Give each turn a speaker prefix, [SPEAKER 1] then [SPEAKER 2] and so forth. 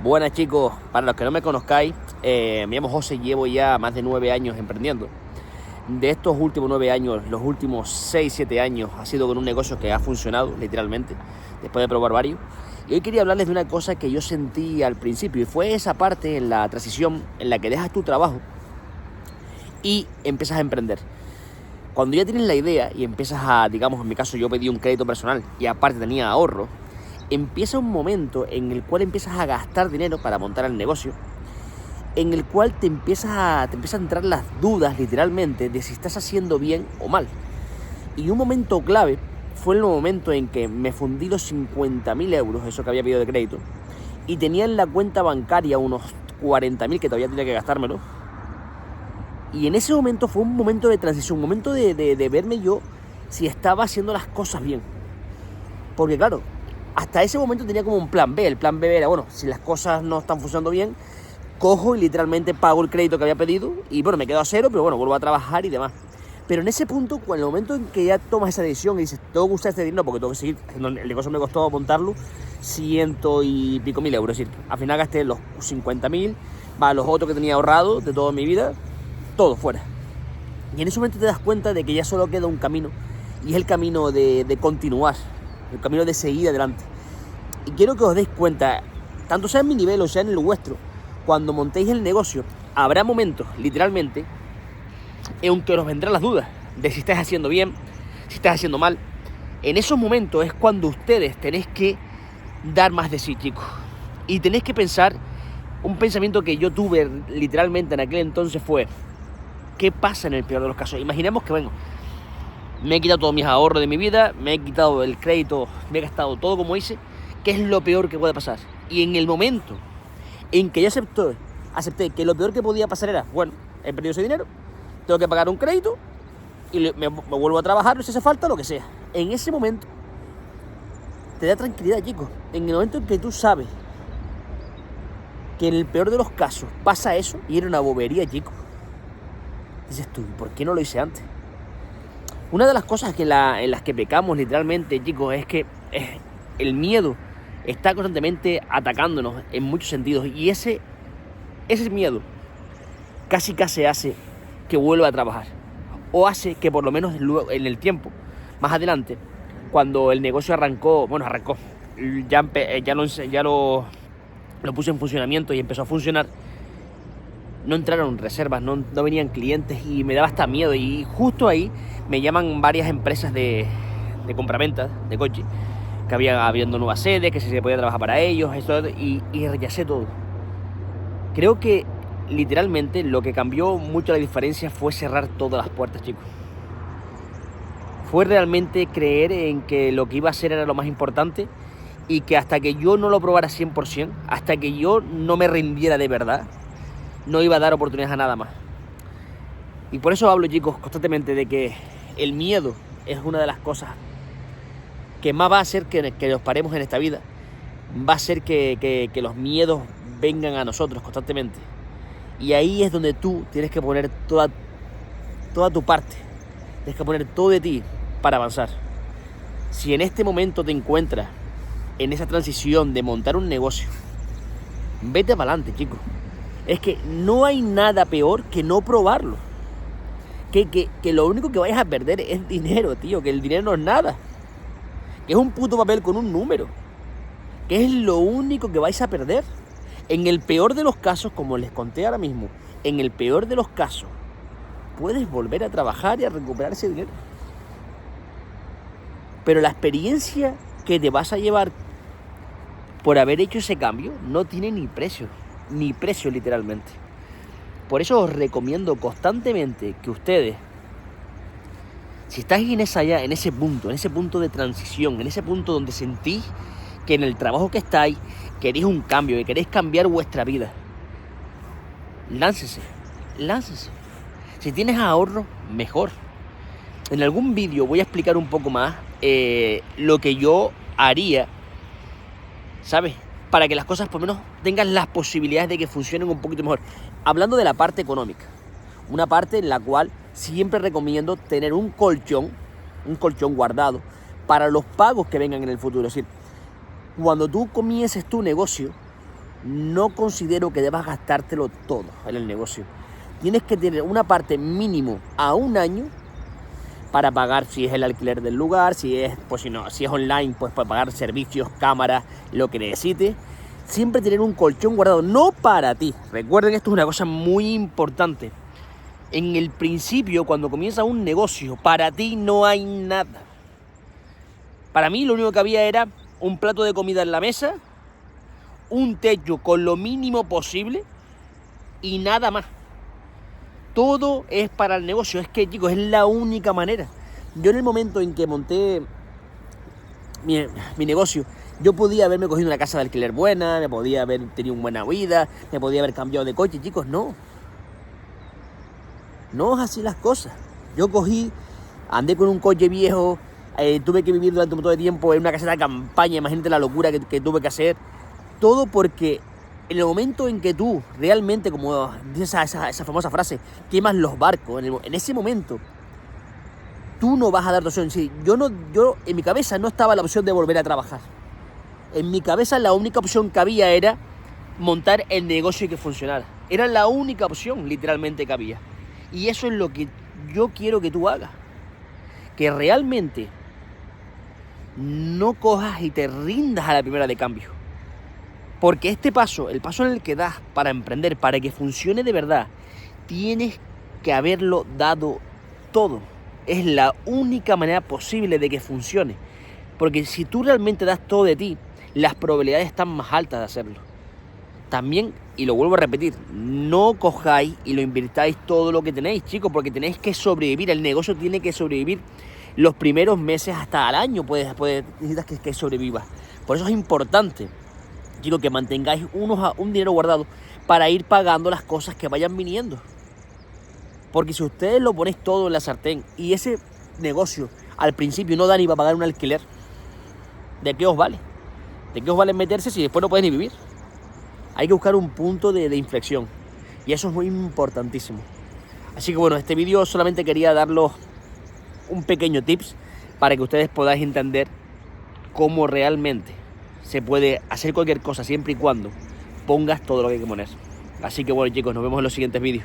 [SPEAKER 1] Buenas chicos, para los que no me conozcáis, me llamo José y llevo ya más de 9 años emprendiendo. De estos últimos 9 años, los últimos 6, 7 años ha sido con un negocio que ha funcionado literalmente, después de probar varios. Y hoy quería hablarles de una cosa que yo sentí al principio y fue esa parte en la transición en la que dejas tu trabajo y empiezas a emprender. Cuando ya tienes la idea y empiezas a, digamos, en mi caso yo pedí un crédito personal y aparte tenía ahorro, empieza un momento en el cual empiezas a gastar dinero para montar el negocio, en el cual te empiezan a entrar las dudas literalmente de si estás haciendo bien o mal. Y un momento clave fue el momento en que me fundí los 50.000 euros, eso que había pedido de crédito, y tenía en la cuenta bancaria unos 40.000 que todavía tenía que gastármelo. Y en ese momento fue un momento de transición, un momento de verme yo si estaba haciendo las cosas bien. Porque claro, hasta ese momento tenía como un plan B. El plan B era, bueno, si las cosas no están funcionando bien, cojo y literalmente pago el crédito que había pedido y bueno, me quedo a cero, pero bueno, vuelvo a trabajar y demás. Pero en ese punto, en el momento en que ya tomas esa decisión y dices, tengo que usar este dinero porque tengo que seguir, el negocio me costó montarlo 100 y pico mil euros. Es decir, al final gasté los 50.000, más los otros que tenía ahorrado de toda mi vida, todo fuera. Y en ese momento te das cuenta de que ya solo queda un camino y es el camino de continuar, el camino de seguir adelante. Y quiero que os deis cuenta, tanto sea en mi nivel o sea en el vuestro, cuando montéis el negocio, habrá momentos, literalmente, en que os vendrán las dudas de si estás haciendo bien, si estás haciendo mal. En esos momentos es cuando ustedes tenéis que dar más de sí, chicos. Y tenéis que pensar, un pensamiento que yo tuve literalmente en aquel entonces fue, ¿qué pasa en el peor de los casos? Imaginemos que, bueno, me he quitado todos mis ahorros de mi vida, me he quitado el crédito, me he gastado todo como hice. ¿Qué es lo peor que puede pasar? Y en el momento en que yo acepté que lo peor que podía pasar era, bueno, he perdido ese dinero, tengo que pagar un crédito y me vuelvo a trabajar, si hace falta, lo que sea. En ese momento te da tranquilidad, chicos. En el momento en que tú sabes que en el peor de los casos pasa eso y era una bobería, chicos, dices tú, ¿por qué no lo hice antes? Una de las cosas en las que pecamos literalmente, chicos, es que el miedo está constantemente atacándonos en muchos sentidos y ese miedo casi hace que vuelva a trabajar o hace que por lo menos en el tiempo más adelante, cuando el negocio arrancó, ya lo puse en funcionamiento y empezó a funcionar, no entraron reservas, no venían clientes y me daba hasta miedo. Y justo ahí me llaman varias empresas de compraventa de coche, que había habiendo nuevas sedes, que si se podía trabajar para ellos, y rechacé todo. Creo que literalmente lo que cambió mucho la diferencia fue cerrar todas las puertas, chicos. Fue realmente creer en que lo que iba a hacer era lo más importante y que hasta que yo no lo probara 100%, hasta que yo no me rindiera de verdad, no iba a dar oportunidades a nada más. Y por eso hablo, chicos, constantemente de que el miedo es una de las cosas que más va a hacer que nos paremos en esta vida. Va a hacer que los miedos vengan a nosotros constantemente. Y ahí es donde tú tienes que poner toda tu parte. Tienes que poner todo de ti para avanzar. Si en este momento te encuentras en esa transición de montar un negocio, vete para adelante, chicos. Es que no hay nada peor que no probarlo. Que lo único que vayas a perder es dinero, tío. Que el dinero no es nada. Que es un puto papel con un número. Que es lo único que vais a perder. En el peor de los casos, como les conté ahora mismo, en el peor de los casos, puedes volver a trabajar y a recuperar ese dinero. Pero la experiencia que te vas a llevar por haber hecho ese cambio no tiene ni precio literalmente. Por eso os recomiendo constantemente que ustedes, si estáis en ese punto de transición, en ese punto donde sentís que en el trabajo que estáis queréis un cambio, que queréis cambiar vuestra vida, láncese. Si tienes ahorro, mejor. En algún vídeo voy a explicar un poco más lo que yo haría, ¿sabes? Para que las cosas por lo menos tengan las posibilidades de que funcionen un poquito mejor. Hablando de la parte económica, una parte en la cual siempre recomiendo tener un colchón guardado para los pagos que vengan en el futuro. Es decir, cuando tú comiences tu negocio, no considero que debas gastártelo todo en el negocio. Tienes que tener una parte mínimo a un año para pagar, si es el alquiler del lugar, si es online, pues para pagar servicios, cámaras, lo que necesites. Siempre tener un colchón guardado, no para ti. Recuerden, esto es una cosa muy importante. En el principio, cuando comienza un negocio, para ti no hay nada. Para mí lo único que había era un plato de comida en la mesa, un techo con lo mínimo posible y nada más. Todo es para el negocio. Es que, chicos, es la única manera. Yo en el momento en que monté mi negocio, yo podía haberme cogido una casa de alquiler buena, me podía haber tenido una buena vida, me podía haber cambiado de coche. Chicos, no. No es así las cosas. Yo andé con un coche viejo, tuve que vivir durante un montón de tiempo en una caseta de campaña. Imagínate la locura que tuve que hacer. Todo porque en el momento en que tú realmente, como dice esa famosa frase, quemas los barcos, en ese momento, tú no vas a dar opción. Sí, yo en mi cabeza no estaba la opción de volver a trabajar. En mi cabeza la única opción que había era montar el negocio y que funcionara. Era la única opción, literalmente, que había. Y eso es lo que yo quiero que tú hagas. Que realmente no cojas y te rindas a la primera de cambio. Porque este paso, el paso en el que das para emprender, para que funcione de verdad, tienes que haberlo dado todo. Es la única manera posible de que funcione. Porque si tú realmente das todo de ti, las probabilidades están más altas de hacerlo. También, y lo vuelvo a repetir, no cojáis y lo invirtáis todo lo que tenéis, chicos, porque tenéis que sobrevivir. El negocio tiene que sobrevivir los primeros meses hasta el año. Necesitas que sobreviva. Por eso es importante, chicos, que mantengáis un dinero guardado para ir pagando las cosas que vayan viniendo. Porque si ustedes lo ponéis todo en la sartén y ese negocio al principio no da ni para pagar un alquiler, ¿de qué os vale? ¿De qué os vale meterse si después no podéis ni vivir? Hay que buscar un punto de inflexión. Y eso es muy importantísimo. Así que bueno, este vídeo solamente quería daros un pequeño tips para que ustedes podáis entender cómo realmente se puede hacer cualquier cosa siempre y cuando pongas todo lo que hay que poner. Así que bueno, chicos, nos vemos en los siguientes vídeos.